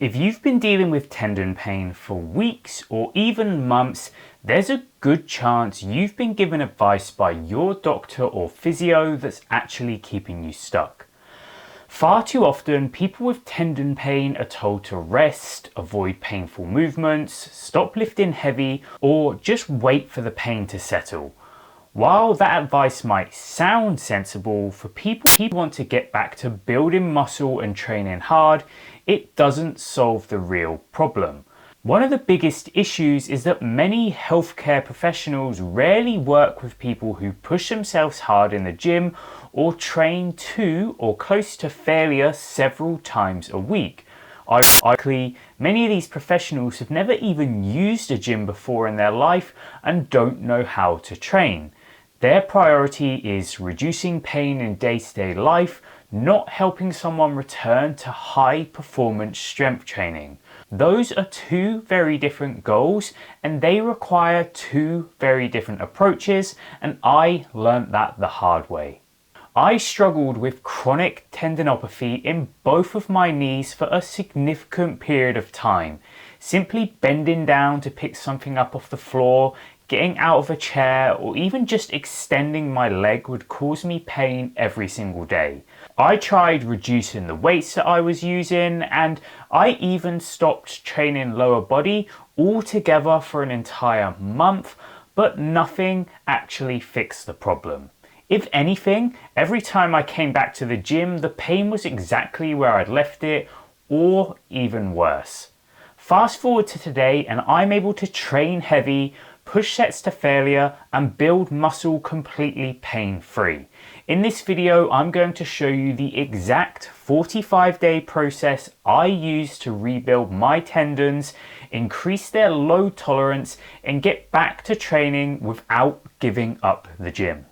If you've been dealing with tendon pain for weeks or even months, there's a good chance you've been given advice by your doctor or physio that's actually keeping you stuck. Far too often, people with tendon pain are told to rest, avoid painful movements, stop lifting heavy, or just wait for the pain to settle. While that advice might sound sensible for people who want to get back to building muscle and training hard, it doesn't solve the real problem. One of the biggest issues is that many healthcare professionals rarely work with people who push themselves hard in the gym or train to or close to failure several times a week. Ironically, many of these professionals have never even used a gym before in their life and don't know how to train. Their priority is reducing pain in day-to-day life, not helping someone return to high-performance strength training. Those are two very different goals and they require two very different approaches, and I learned that the hard way. I struggled with chronic tendinopathy in both of my knees for a significant period of time. Simply bending down to pick something up off the floor, getting out of a chair, or even just extending my leg would cause me pain every single day. I tried reducing the weights that I was using, and I even stopped training lower body altogether for an entire month, but nothing actually fixed the problem. If anything, every time I came back to the gym, the pain was exactly where I'd left it, or even worse. Fast forward to today and I'm able to train heavy, push sets to failure, and build muscle completely pain-free. In this video, I'm going to show you the exact 45-day process I use to rebuild my tendons, increase their load tolerance, and get back to training without giving up the gym.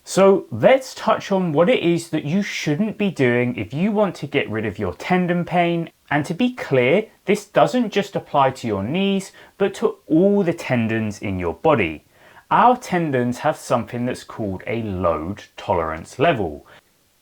So let's touch on what it is that you shouldn't be doing if you want to get rid of your tendon pain. And to be clear, this doesn't just apply to your knees, but to all the tendons in your body. Our tendons have something that's called a load tolerance level.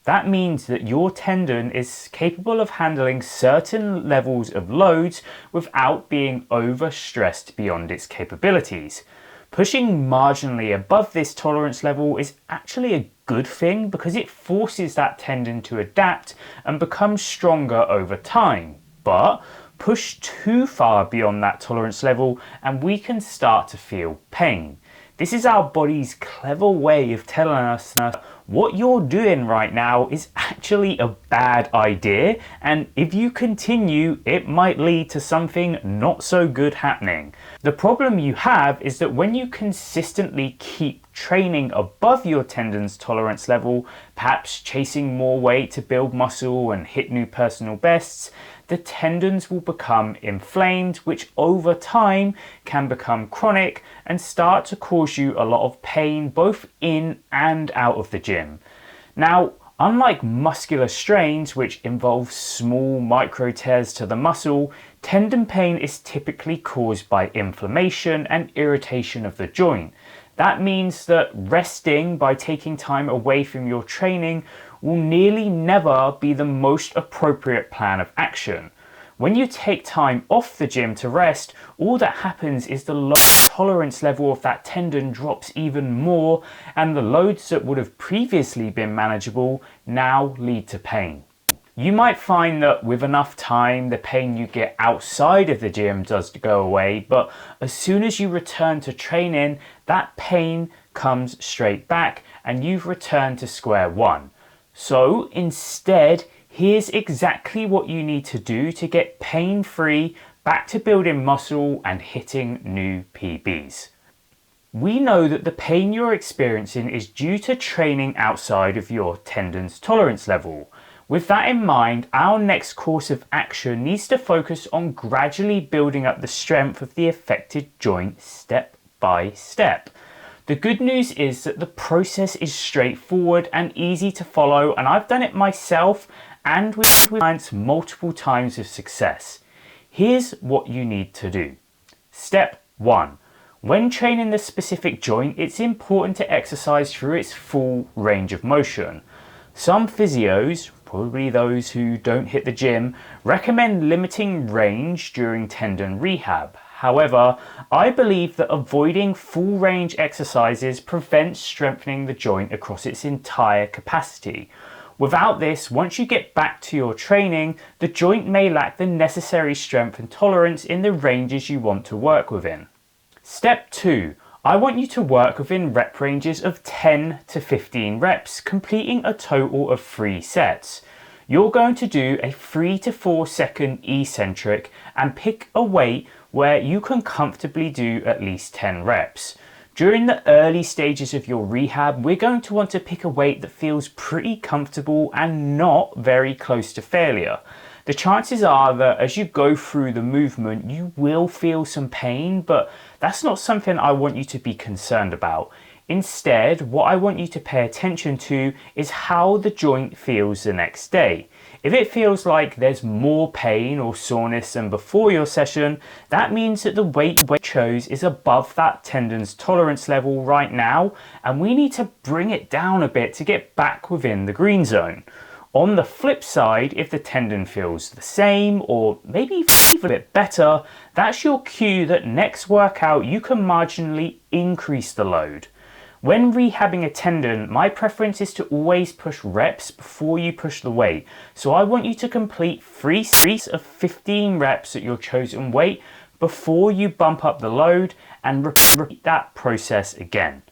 That means that your tendon is capable of handling certain levels of loads without being overstressed beyond its capabilities. Pushing marginally above this tolerance level is actually a good thing because it forces that tendon to adapt and become stronger over time. But push too far beyond that tolerance level and we can start to feel pain. This is our body's clever way of telling us that what you're doing right now is actually a bad idea, and if you continue, it might lead to something not so good happening. The problem you have is that when you consistently keep training above your tendon's tolerance level, perhaps chasing more weight to build muscle and hit new personal bests, the tendons will become inflamed, which over time can become chronic and start to cause you a lot of pain both in and out of the gym. Now, unlike muscular strains, which involve small micro tears to the muscle, tendon pain is typically caused by inflammation and irritation of the joint. That means that resting by taking time away from your training will nearly never be the most appropriate plan of action. When you take time off the gym to rest, all that happens is the load tolerance level of that tendon drops even more, and the loads that would have previously been manageable now lead to pain. You might find that with enough time, the pain you get outside of the gym does go away, but as soon as you return to training, that pain comes straight back and you've returned to square one. So instead, here's exactly what you need to do to get pain-free, back to building muscle and hitting new PBs. We know that the pain you're experiencing is due to training outside of your tendon's tolerance level. With that in mind, our next course of action needs to focus on gradually building up the strength of the affected joint step by step. The good news is that the process is straightforward and easy to follow, and I've done it myself and with clients multiple times with success. Here's what you need to do. Step 1. When training the specific joint, it's important to exercise through its full range of motion. Some physios probably those who don't hit the gym, recommend limiting range during tendon rehab. However, I believe that avoiding full range exercises prevents strengthening the joint across its entire capacity. Without this, once you get back to your training, the joint may lack the necessary strength and tolerance in the ranges you want to work within. Step 2. I want you to work within rep ranges of 10 to 15 reps, completing a total of 3 sets. You're going to do a 3 to 4 second eccentric and pick a weight where you can comfortably do at least 10 reps. During the early stages of your rehab, we're going to want to pick a weight that feels pretty comfortable and not very close to failure. The chances are that as you go through the movement, you will feel some pain, but that's not something I want you to be concerned about. Instead, what I want you to pay attention to is how the joint feels the next day. If it feels like there's more pain or soreness than before your session, that means that the weight you chose is above that tendon's tolerance level right now, and we need to bring it down a bit to get back within the green zone. On the flip side, if the tendon feels the same or maybe even a bit better, that's your cue that next workout you can marginally increase the load. When rehabbing a tendon, my preference is to always push reps before you push the weight. So I want you to complete 3 sets of 15 reps at your chosen weight before you bump up the load and repeat that process again.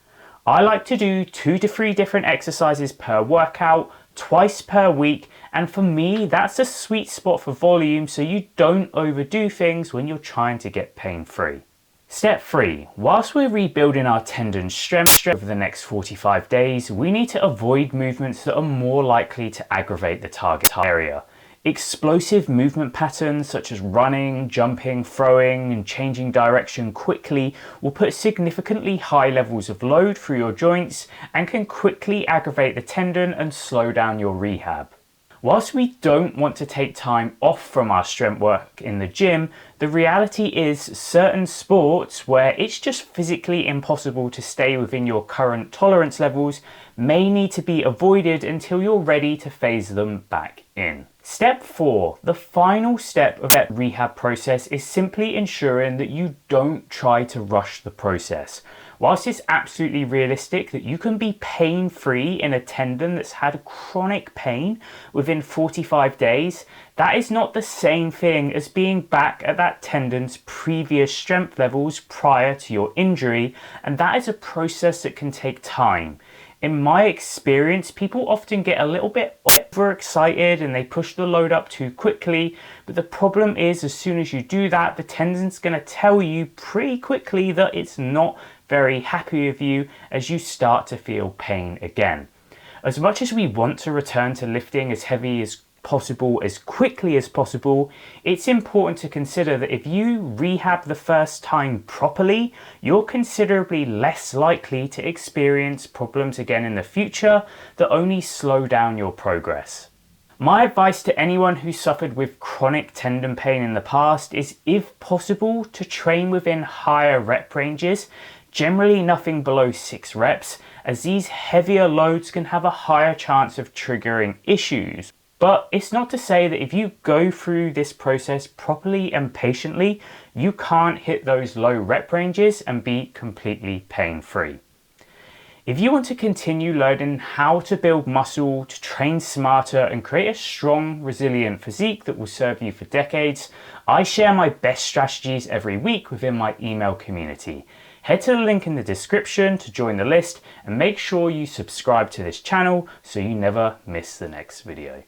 I like to do 2 to 3 different exercises per workout, twice per week, and for me that's a sweet spot for volume so you don't overdo things when you're trying to get pain-free. Step 3. Whilst we're rebuilding our tendon strength over the next 45 days, we need to avoid movements that are more likely to aggravate the target area. Explosive movement patterns such as running, jumping, throwing, and changing direction quickly will put significantly high levels of load through your joints and can quickly aggravate the tendon and slow down your rehab. Whilst we don't want to take time off from our strength work in the gym, the reality is certain sports where it's just physically impossible to stay within your current tolerance levels may need to be avoided until you're ready to phase them back in. Step 4. The final step of that rehab process is simply ensuring that you don't try to rush the process. Whilst it's absolutely realistic that you can be pain-free in a tendon that's had chronic pain within 45 days, that is not the same thing as being back at that tendon's previous strength levels prior to your injury, and that is a process that can take time. In my experience, people often get a little bit overexcited and they push the load up too quickly, but the problem is as soon as you do that, the tendon's going to tell you pretty quickly that it's not very happy with you as you start to feel pain again. As much as we want to return to lifting as heavy as possible as quickly as possible, it's important to consider that if you rehab the first time properly, you're considerably less likely to experience problems again in the future that only slow down your progress. My advice to anyone who suffered with chronic tendon pain in the past is, if possible, to train within higher rep ranges, generally nothing below 6 reps, as these heavier loads can have a higher chance of triggering issues. But it's not to say that if you go through this process properly and patiently, you can't hit those low rep ranges and be completely pain-free. If you want to continue learning how to build muscle, to train smarter and create a strong, resilient physique that will serve you for decades, I share my best strategies every week within my email community. Head to the link in the description to join the list and make sure you subscribe to this channel so you never miss the next video.